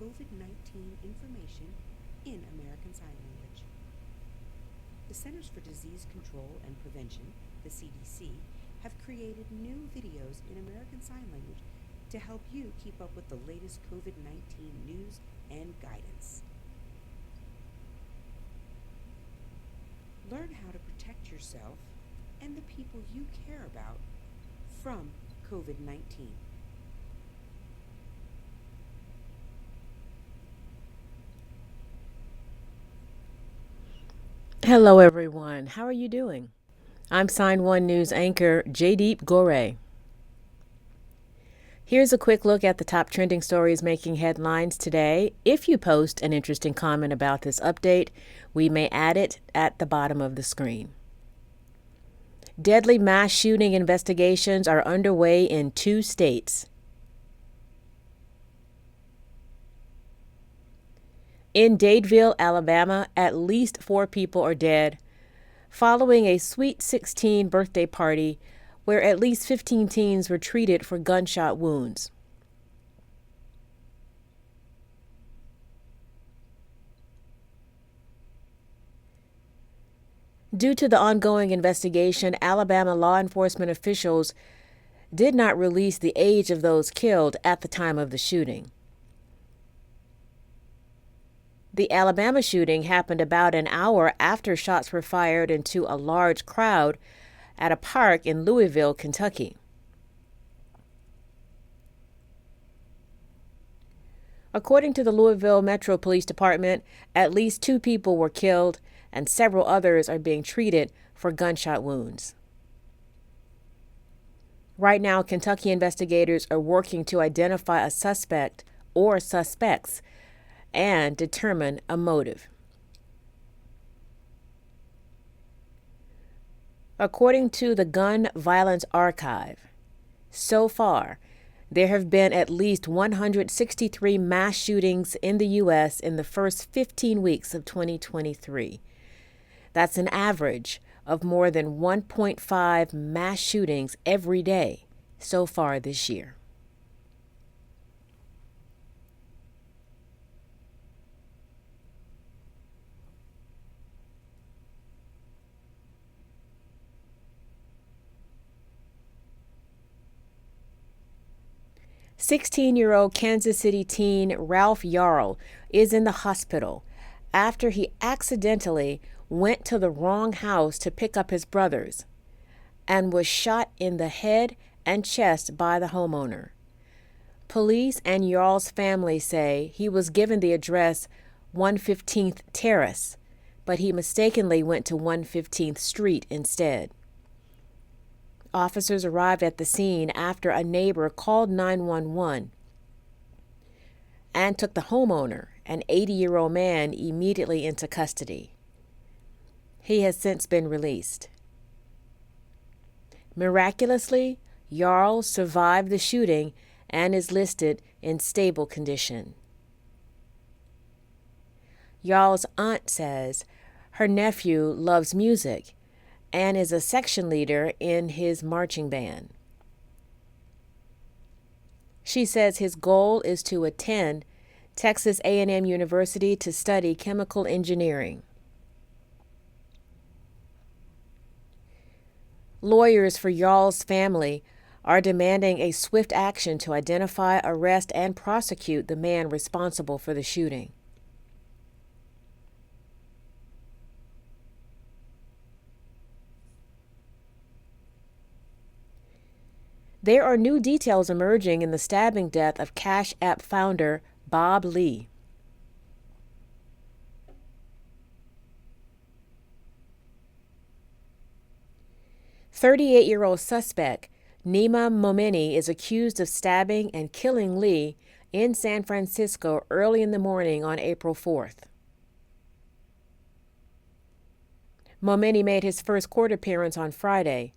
COVID-19 information in American Sign Language. The Centers for Disease Control and Prevention, the CDC, have created new videos in American Sign Language to help you keep up with the latest COVID-19 news and guidance. Learn how to protect yourself and the people you care about from COVID-19. Hello, everyone. How are you doing? I'm Sign1News anchor Jaydeep Gore. Here's a quick look at the top trending stories making headlines today. If you post an interesting comment about this update, we may add it at the bottom of the screen. Deadly mass shooting investigations are underway in 2 states. In Dadeville, Alabama, at least 4 people are dead following a Sweet 16 birthday party where at least 15 teens were treated for gunshot wounds. Due to the ongoing investigation, Alabama law enforcement officials did not release the age of those killed at the time of the shooting. The Alabama shooting happened about an hour after shots were fired into a large crowd at a park in Louisville, Kentucky. According to the Louisville Metro Police Department, at least 2 people were killed and several others are being treated for gunshot wounds. Right now, Kentucky investigators are working to identify a suspect or suspects and determine a motive. According to the Gun Violence Archive, so far, there have been at least 163 mass shootings in the U.S. in the first 15 weeks of 2023. That's an average of more than 1.5 mass shootings every day so far this year. "16-year-old Kansas City teen Ralph Yarl is in the hospital after he accidentally went to the wrong house to pick up his brothers and was shot in the head and chest by the homeowner. Police and Yarl's family say he was given the address 115th Terrace, but he mistakenly went to 115th Street instead. Officers arrived at the scene after a neighbor called 911 and took the homeowner, an 80-year-old man, immediately into custody. He has since been released. Miraculously, Yarl survived the shooting and is listed in stable condition. Yarl's aunt says her nephew loves music and is a section leader in his marching band. She says his goal is to attend Texas A&M University to study chemical engineering. Lawyers for Yarl's family are demanding a swift action to identify, arrest, and prosecute the man responsible for the shooting. There are new details emerging in the stabbing death of CashApp founder Bob Lee. "38-year-old suspect Nima Momeni is accused of stabbing and killing Lee in San Francisco early in the morning on April 4th. Momeni made his first court appearance on Friday,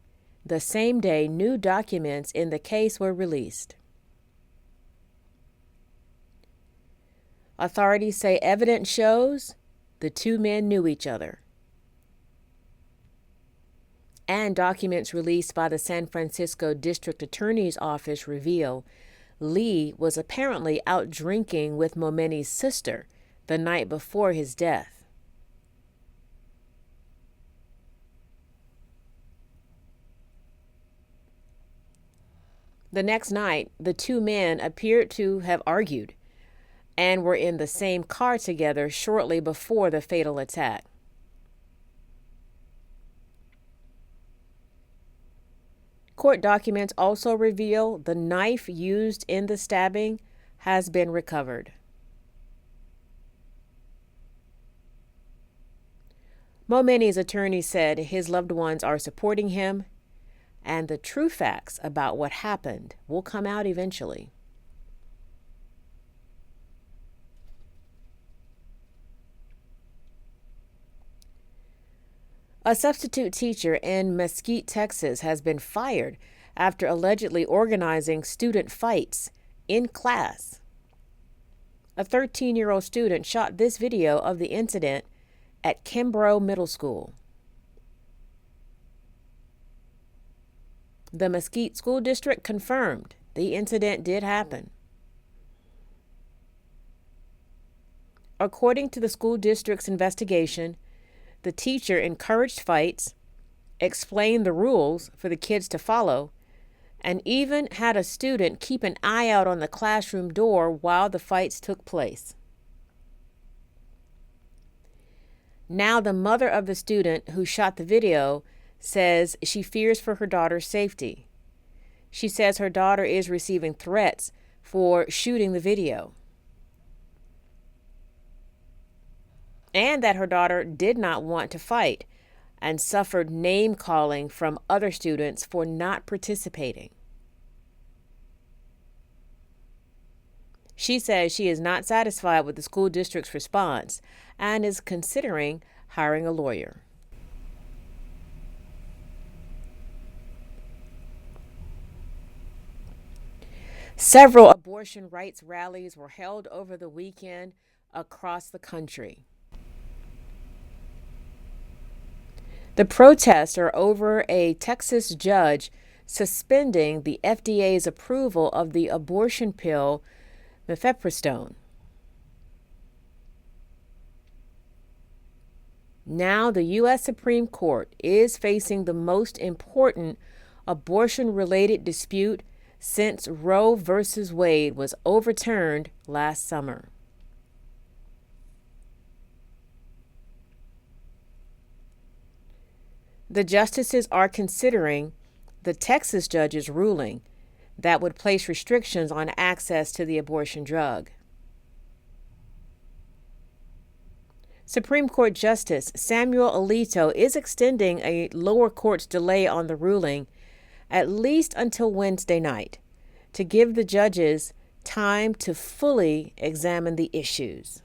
the same day new documents in the case were released. Authorities say evidence shows the 2 men knew each other. And documents released by the San Francisco District Attorney's Office reveal Lee was apparently out drinking with Momeni's sister the night before his death. The next night, the two men appeared to have argued and were in the same car together shortly before the fatal attack. Court documents also reveal the knife used in the stabbing has been recovered. Momeni's attorney said his loved ones are supporting him, and the true facts about what happened will come out eventually. A substitute teacher in Mesquite, Texas, has been fired after allegedly organizing student fights in class. A 13-year-old student shot this video of the incident at Kimbrough Middle School. The Mesquite School District confirmed the incident did happen. According to the school district's investigation, the teacher encouraged fights, explained the rules for the kids to follow, and even had a student keep an eye out on the classroom door while the fights took place. Now the mother of the student who shot the video says she fears for her daughter's safety. She says her daughter is receiving threats for shooting the video, and that her daughter did not want to fight and suffered name-calling from other students for not participating. She says she is not satisfied with the school district's response and is considering hiring a lawyer. Several abortion rights rallies were held over the weekend across the country. The protests are over a Texas judge suspending the FDA's approval of the abortion pill mifepristone. Now the U.S. Supreme Court is facing the most important abortion-related dispute since Roe v. Wade was overturned last summer. The justices are considering the Texas judge's ruling that would place restrictions on access to the abortion drug. Supreme Court Justice Samuel Alito is extending a lower court's delay on the ruling at least until Wednesday night to give the judges time to fully examine the issues.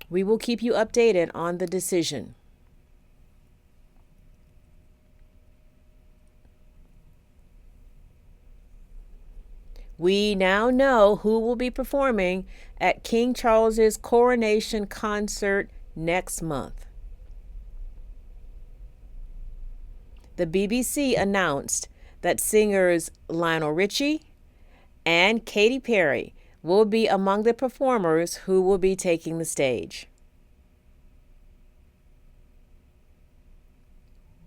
We will keep you updated on the decision. We now know who will be performing at King Charles's Coronation concert next month. The BBC announced that singers Lionel Richie and Katy Perry will be among the performers who will be taking the stage.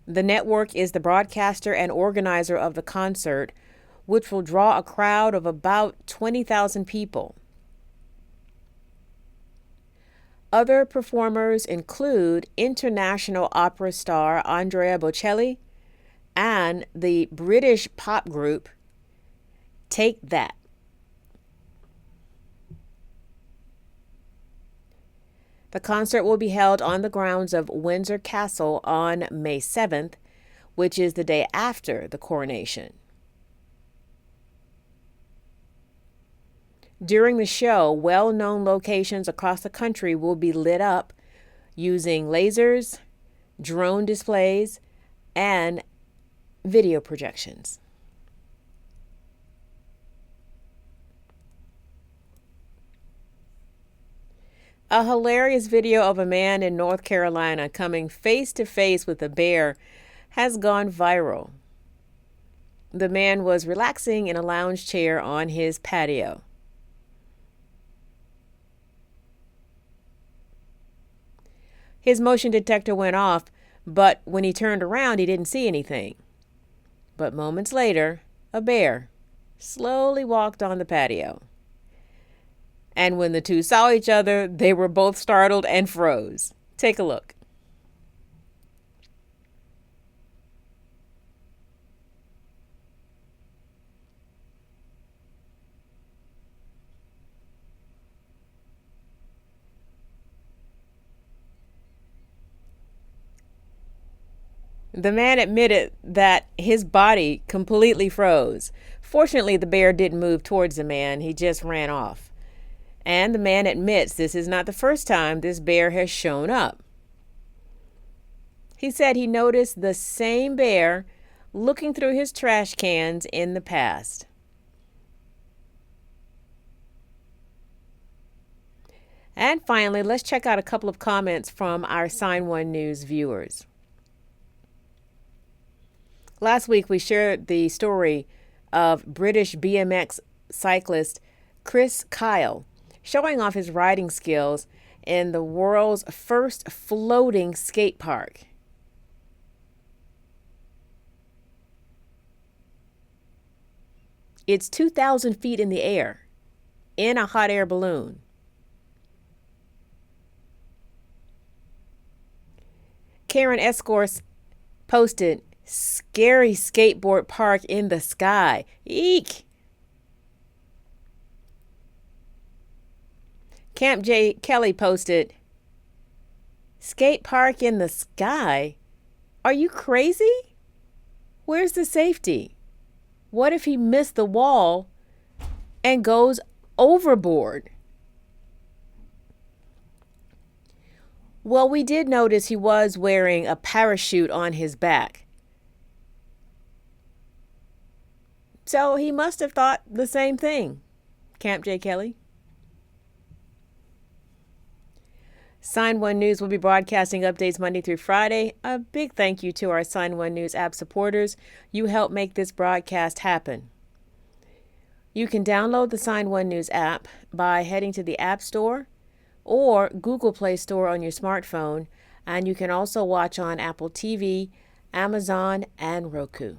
The network is the broadcaster and organizer of the concert, which will draw a crowd of about 20,000 people. Other performers include international opera star Andrea Bocelli and the British pop group Take That. The concert will be held on the grounds of Windsor Castle on May 7th, which is the day after the coronation. During the show, well-known locations across the country will be lit up using lasers, drone displays, and video projections. A hilarious video of a man in North Carolina coming face to face with a bear has gone viral. the man was relaxing in a lounge chair on his patio. His motion detector went off, but when he turned around, he didn't see anything. But moments later, a bear slowly walked on the patio. And when the two saw each other, they were both startled and froze. Take a look. The man admitted that his body completely froze. Fortunately, the bear didn't move towards the man. He just ran off. And the man admits this is not the first time this bear has shown up. He said he noticed the same bear looking through his trash cans in the past. And finally, let's check out a couple of comments from our Sign1News viewers. Last week, we shared the story of British BMX cyclist Chris Kyle showing off his riding skills in the world's first floating skate park. It's 2,000 feet in the air in a hot air balloon. Karen Escorts posted, "Scary skateboard park in the sky. Eek!" Camp J. Kelly posted, "Skate park in the sky? Are you crazy? Where's the safety? What if he missed the wall and goes overboard?" Well, we did notice he was wearing a parachute on his back. So he must have thought the same thing. Camp J. Kelly. Sign1News will be broadcasting updates Monday through Friday. A big thank you to our Sign1News app supporters. You help make this broadcast happen. You can download the Sign1News app by heading to the App Store or Google Play Store on your smartphone, and you can also watch on Apple TV, Amazon, and Roku.